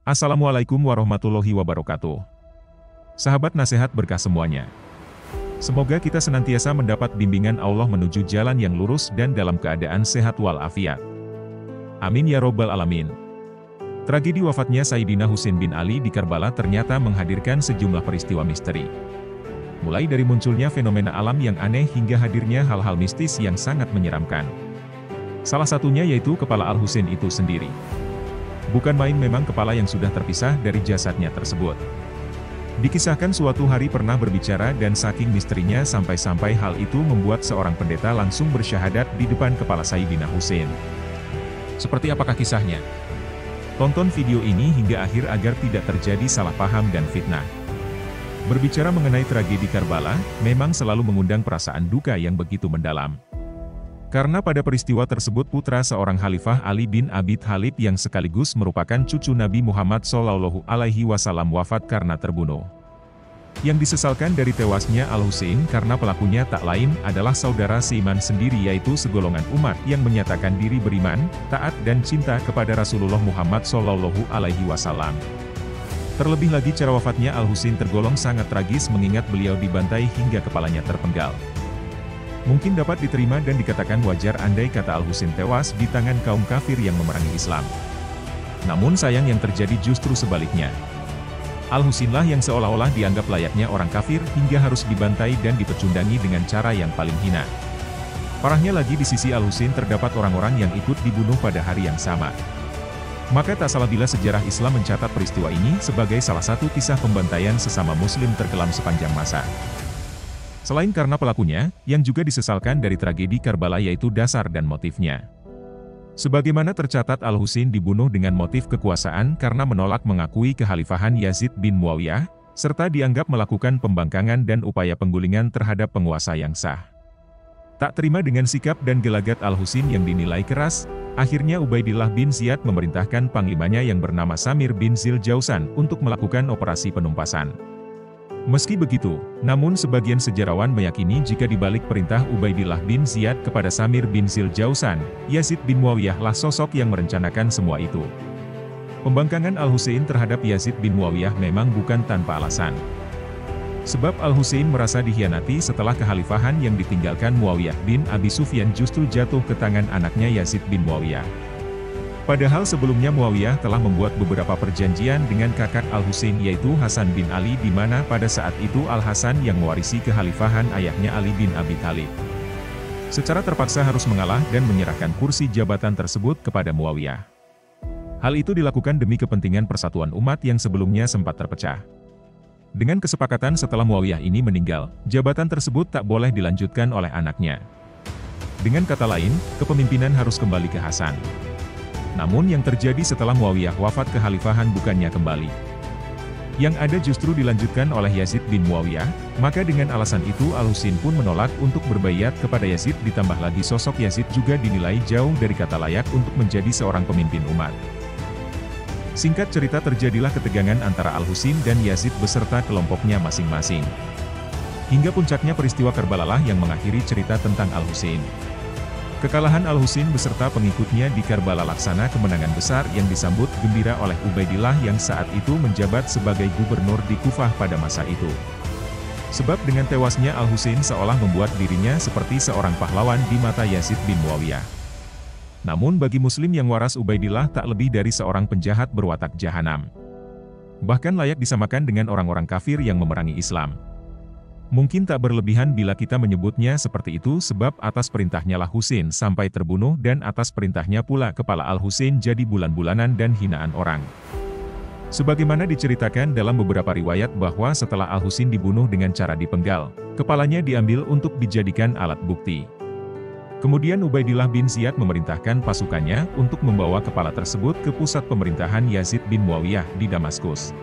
Assalamualaikum warahmatullahi wabarakatuh. Sahabat nasihat berkah semuanya. Semoga kita senantiasa mendapat bimbingan Allah menuju jalan yang lurus dan dalam keadaan sehat walafiat. Amin ya robbal alamin. Tragedi wafatnya Sayyidina Husain bin Ali di Karbala ternyata menghadirkan sejumlah peristiwa misteri. Mulai dari munculnya fenomena alam yang aneh hingga hadirnya hal-hal mistis yang sangat menyeramkan. Salah satunya yaitu kepala Al-Husain itu sendiri. Bukan main memang kepala yang sudah terpisah dari jasadnya tersebut. Dikisahkan suatu hari pernah berbicara dan saking misterinya sampai-sampai hal itu membuat seorang pendeta langsung bersyahadat di depan kepala Sayyidina Husain. Seperti apakah kisahnya? Tonton video ini hingga akhir agar tidak terjadi salah paham dan fitnah. Berbicara mengenai tragedi Karbala, memang selalu mengundang perasaan duka yang begitu mendalam. Karena pada peristiwa tersebut putra seorang Khalifah Ali bin Abi Thalib yang sekaligus merupakan cucu Nabi Muhammad SAW wafat karena terbunuh. Yang disesalkan dari tewasnya Al-Husain karena pelakunya tak lain adalah saudara seiman sendiri yaitu segolongan umat yang menyatakan diri beriman, taat dan cinta kepada Rasulullah Muhammad SAW. Terlebih lagi cara wafatnya Al-Husain tergolong sangat tragis mengingat beliau dibantai hingga kepalanya terpenggal. Mungkin dapat diterima dan dikatakan wajar andai kata Al-Husain tewas di tangan kaum kafir yang memerangi Islam. Namun sayang yang terjadi justru sebaliknya. Al-Husainlah yang seolah-olah dianggap layaknya orang kafir hingga harus dibantai dan dipecundangi dengan cara yang paling hina. Parahnya lagi di sisi Al-Husain terdapat orang-orang yang ikut dibunuh pada hari yang sama. Maka tak salah bila sejarah Islam mencatat peristiwa ini sebagai salah satu kisah pembantaian sesama muslim terkelam sepanjang masa. Selain karena pelakunya, yang juga disesalkan dari tragedi Karbala yaitu dasar dan motifnya. Sebagaimana tercatat Al-Husain dibunuh dengan motif kekuasaan karena menolak mengakui kekhalifahan Yazid bin Muawiyah, serta dianggap melakukan pembangkangan dan upaya penggulingan terhadap penguasa yang sah. Tak terima dengan sikap dan gelagat Al-Husain yang dinilai keras, akhirnya Ubaidillah bin Ziyad memerintahkan panglimanya yang bernama Samir bin Ziljausan untuk melakukan operasi penumpasan. Meski begitu, namun sebagian sejarawan meyakini jika dibalik perintah Ubaidillah bin Ziyad kepada Samir bin Ziljausan, Yazid bin Muawiyah lah sosok yang merencanakan semua itu. Pembangkangan Al-Husain terhadap Yazid bin Muawiyah memang bukan tanpa alasan. Sebab Al-Husain merasa dikhianati setelah kekhalifahan yang ditinggalkan Muawiyah bin Abi Sufyan justru jatuh ke tangan anaknya Yazid bin Muawiyah. Padahal sebelumnya Muawiyah telah membuat beberapa perjanjian dengan kakak Al-Husain yaitu Hasan bin Ali di mana pada saat itu Al-Hasan yang mewarisi kekhalifahan ayahnya Ali bin Abi Thalib. Secara terpaksa harus mengalah dan menyerahkan kursi jabatan tersebut kepada Muawiyah. Hal itu dilakukan demi kepentingan persatuan umat yang sebelumnya sempat terpecah. Dengan kesepakatan setelah Muawiyah ini meninggal, jabatan tersebut tak boleh dilanjutkan oleh anaknya. Dengan kata lain, kepemimpinan harus kembali ke Hasan. Namun yang terjadi setelah Muawiyah wafat kekhalifahan bukannya kembali. Yang ada justru dilanjutkan oleh Yazid bin Muawiyah, maka dengan alasan itu Al-Husain pun menolak untuk berbaiat kepada Yazid ditambah lagi sosok Yazid juga dinilai jauh dari kata layak untuk menjadi seorang pemimpin umat. Singkat cerita terjadilah ketegangan antara Al-Husain dan Yazid beserta kelompoknya masing-masing. Hingga puncaknya peristiwa Karbala lah yang mengakhiri cerita tentang Al-Husain. Kekalahan Al-Husain beserta pengikutnya di Karbala laksana kemenangan besar yang disambut gembira oleh Ubaidillah yang saat itu menjabat sebagai gubernur di Kufah pada masa itu. Sebab dengan tewasnya Al-Husain seolah membuat dirinya seperti seorang pahlawan di mata Yazid bin Muawiyah. Namun bagi muslim yang waras Ubaidillah tak lebih dari seorang penjahat berwatak jahanam. Bahkan layak disamakan dengan orang-orang kafir yang memerangi Islam. Mungkin tak berlebihan bila kita menyebutnya seperti itu sebab atas perintahnya lah Husain sampai terbunuh dan atas perintahnya pula kepala Al-Husain jadi bulan-bulanan dan hinaan orang. Sebagaimana diceritakan dalam beberapa riwayat bahwa setelah Al-Husain dibunuh dengan cara dipenggal, kepalanya diambil untuk dijadikan alat bukti. Kemudian Ubaidillah bin Ziyad memerintahkan pasukannya untuk membawa kepala tersebut ke pusat pemerintahan Yazid bin Muawiyah di Damaskus.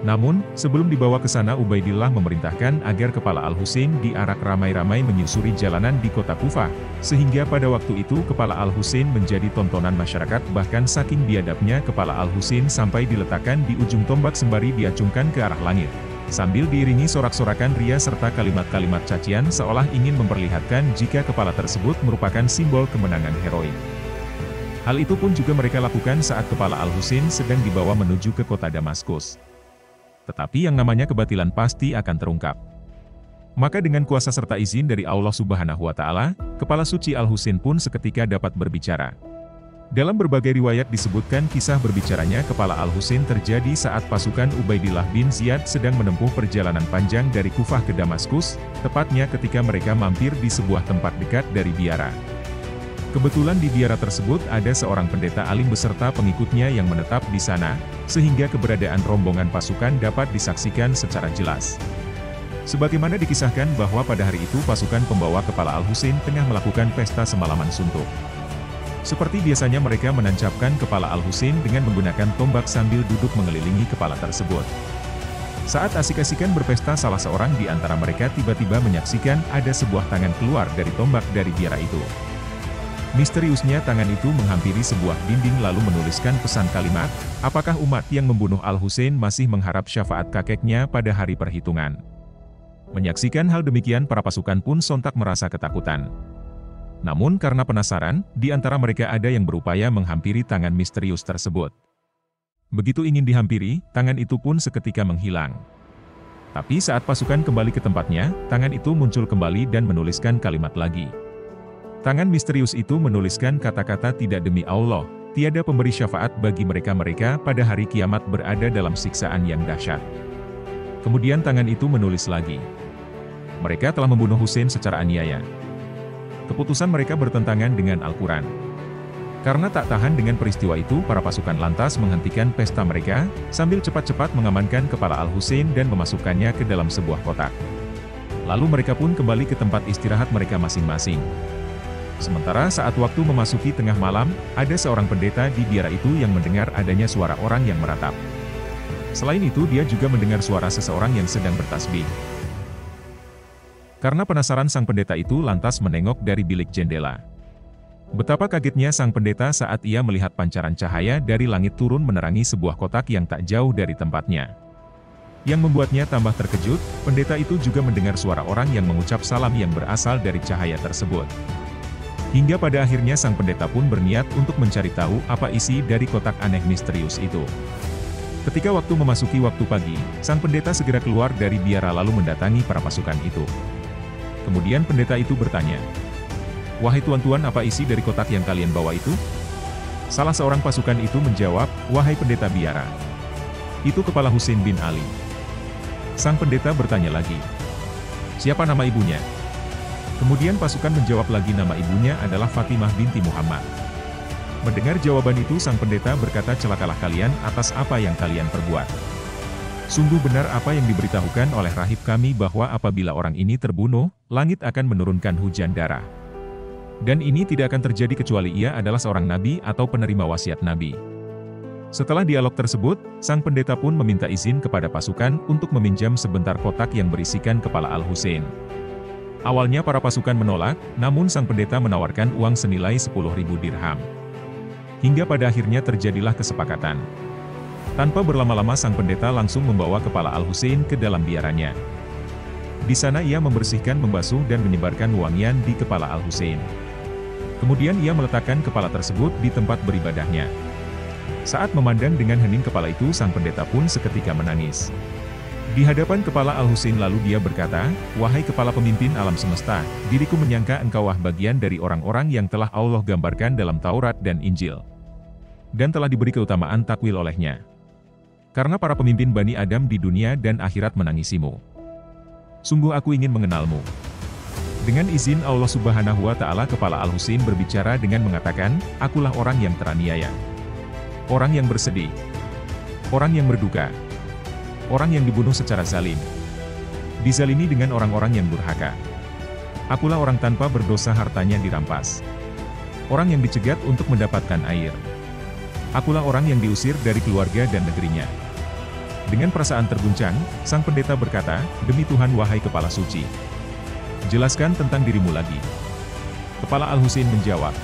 Namun, sebelum dibawa ke sana Ubaidillah memerintahkan agar kepala Al-Husain diarak ramai-ramai menyusuri jalanan di kota Kufah, sehingga pada waktu itu kepala Al-Husain menjadi tontonan masyarakat bahkan saking biadabnya kepala Al-Husain sampai diletakkan di ujung tombak sembari diacungkan ke arah langit. Sambil diiringi sorak-sorakan ria serta kalimat-kalimat cacian seolah ingin memperlihatkan jika kepala tersebut merupakan simbol kemenangan heroik. Hal itu pun juga mereka lakukan saat kepala Al-Husain sedang dibawa menuju ke kota Damaskus. Tetapi yang namanya kebatilan pasti akan terungkap. Maka dengan kuasa serta izin dari Allah Subhanahu wa Ta'ala, kepala suci Al-Husain pun seketika dapat berbicara. Dalam berbagai riwayat disebutkan kisah berbicaranya kepala Al-Husain terjadi saat pasukan Ubaidillah bin Ziyad sedang menempuh perjalanan panjang dari Kufah ke Damaskus, tepatnya ketika mereka mampir di sebuah tempat dekat dari biara. Kebetulan di biara tersebut ada seorang pendeta alim beserta pengikutnya yang menetap di sana, sehingga keberadaan rombongan pasukan dapat disaksikan secara jelas. Sebagaimana dikisahkan bahwa pada hari itu pasukan pembawa kepala Al-Husain tengah melakukan pesta semalaman suntuk. Seperti biasanya mereka menancapkan kepala Al-Husain dengan menggunakan tombak sambil duduk mengelilingi kepala tersebut. Saat asik-asikan berpesta salah seorang di antara mereka tiba-tiba menyaksikan ada sebuah tangan keluar dari tombak dari biara itu. Misteriusnya tangan itu menghampiri sebuah dinding lalu menuliskan pesan kalimat, "Apakah umat yang membunuh Al-Husain masih mengharap syafaat kakeknya pada hari perhitungan?" Menyaksikan hal demikian para pasukan pun sontak merasa ketakutan. Namun karena penasaran, di antara mereka ada yang berupaya menghampiri tangan misterius tersebut. Begitu ingin dihampiri, tangan itu pun seketika menghilang. Tapi saat pasukan kembali ke tempatnya, tangan itu muncul kembali dan menuliskan kalimat lagi. Tangan misterius itu menuliskan kata-kata tidak demi Allah, tiada pemberi syafaat bagi mereka-mereka pada hari kiamat berada dalam siksaan yang dahsyat. Kemudian tangan itu menulis lagi. Mereka telah membunuh Husain secara aniaya. Keputusan mereka bertentangan dengan Al-Quran. Karena tak tahan dengan peristiwa itu, para pasukan lantas menghentikan pesta mereka, sambil cepat-cepat mengamankan kepala Al-Husain dan memasukkannya ke dalam sebuah kotak. Lalu mereka pun kembali ke tempat istirahat mereka masing-masing. Sementara saat waktu memasuki tengah malam, ada seorang pendeta di biara itu yang mendengar adanya suara orang yang meratap. Selain itu dia juga mendengar suara seseorang yang sedang bertasbih. Karena penasaran sang pendeta itu lantas menengok dari bilik jendela. Betapa kagetnya sang pendeta saat ia melihat pancaran cahaya dari langit turun menerangi sebuah kotak yang tak jauh dari tempatnya. Yang membuatnya tambah terkejut, pendeta itu juga mendengar suara orang yang mengucap salam yang berasal dari cahaya tersebut. Hingga pada akhirnya sang pendeta pun berniat untuk mencari tahu apa isi dari kotak aneh misterius itu. Ketika waktu memasuki waktu pagi, sang pendeta segera keluar dari biara lalu mendatangi para pasukan itu. Kemudian pendeta itu bertanya, "Wahai tuan-tuan, apa isi dari kotak yang kalian bawa itu?" Salah seorang pasukan itu menjawab, "Wahai pendeta biara, itu kepala Husain bin Ali." Sang pendeta bertanya lagi, "Siapa nama ibunya?" Kemudian pasukan menjawab lagi nama ibunya adalah Fatimah binti Muhammad. Mendengar jawaban itu sang pendeta berkata, "Celakalah kalian atas apa yang kalian perbuat. Sungguh benar apa yang diberitahukan oleh rahib kami bahwa apabila orang ini terbunuh, langit akan menurunkan hujan darah. Dan ini tidak akan terjadi kecuali ia adalah seorang nabi atau penerima wasiat nabi." Setelah dialog tersebut, sang pendeta pun meminta izin kepada pasukan untuk meminjam sebentar kotak yang berisikan kepala Al-Husain. Awalnya para pasukan menolak, namun sang pendeta menawarkan uang senilai 10.000 dirham. Hingga pada akhirnya terjadilah kesepakatan. Tanpa berlama-lama sang pendeta langsung membawa kepala Al-Husain ke dalam biaranya. Di sana ia membersihkan, membasuh dan menyebarkan wangian di kepala Al-Husain. Kemudian ia meletakkan kepala tersebut di tempat beribadahnya. Saat memandang dengan hening kepala itu, sang pendeta pun seketika menangis. Di hadapan kepala Al-Husain lalu dia berkata, "Wahai kepala pemimpin alam semesta, diriku menyangka engkaulah bagian dari orang-orang yang telah Allah gambarkan dalam Taurat dan Injil. Dan telah diberi keutamaan takwil olehnya. Karena para pemimpin Bani Adam di dunia dan akhirat menangisimu. Sungguh aku ingin mengenalmu." Dengan izin Allah Subhanahu wa Ta'ala, kepala Al-Husain berbicara dengan mengatakan, "Akulah orang yang teraniaya. Orang yang bersedih. Orang yang berduka. Orang yang dibunuh secara zalim. Dizalimi dengan orang-orang yang durhaka. Akulah orang tanpa berdosa, hartanya dirampas. Orang yang dicegat untuk mendapatkan air. Akulah orang yang diusir dari keluarga dan negerinya." Dengan perasaan terguncang, sang pendeta berkata, "Demi Tuhan, wahai kepala suci, jelaskan tentang dirimu lagi." Kepala Al-Husain menjawab,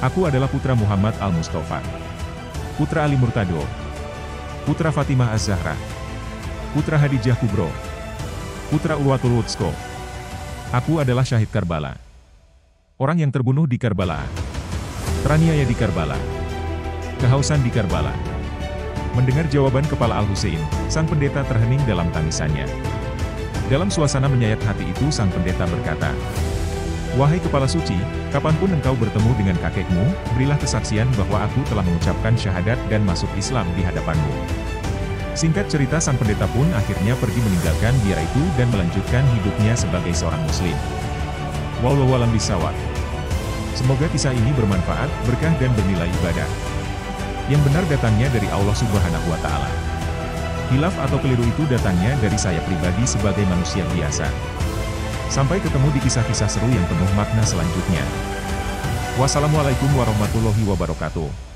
"Aku adalah putra Muhammad Al-Mustafa, putra Ali Murtado, putra Fatimah Az-Zahra, putra Hadijah Kubro, putra Urwatul Wutsko. Aku adalah syahid Karbala. Orang yang terbunuh di Karbala. Teraniaya di Karbala. Kehausan di Karbala. Mendengar jawaban kepala Al-Husain, sang pendeta terhening dalam tangisannya. Dalam suasana menyayat hati itu sang pendeta berkata, "Wahai Kepala Suci, kapanpun engkau bertemu dengan kakekmu, berilah kesaksian bahwa aku telah mengucapkan syahadat dan masuk Islam di hadapanmu." Singkat cerita sang pendeta pun akhirnya pergi meninggalkan biara itu dan melanjutkan hidupnya sebagai seorang muslim. Wallahu a'lam bishawab. Semoga kisah ini bermanfaat, berkah dan bernilai ibadah. Yang benar datangnya dari Allah Subhanahu wa Ta'ala. Hilaf atau keliru itu datangnya dari saya pribadi sebagai manusia biasa. Sampai ketemu di kisah-kisah seru yang penuh makna selanjutnya. Wassalamualaikum warahmatullahi wabarakatuh.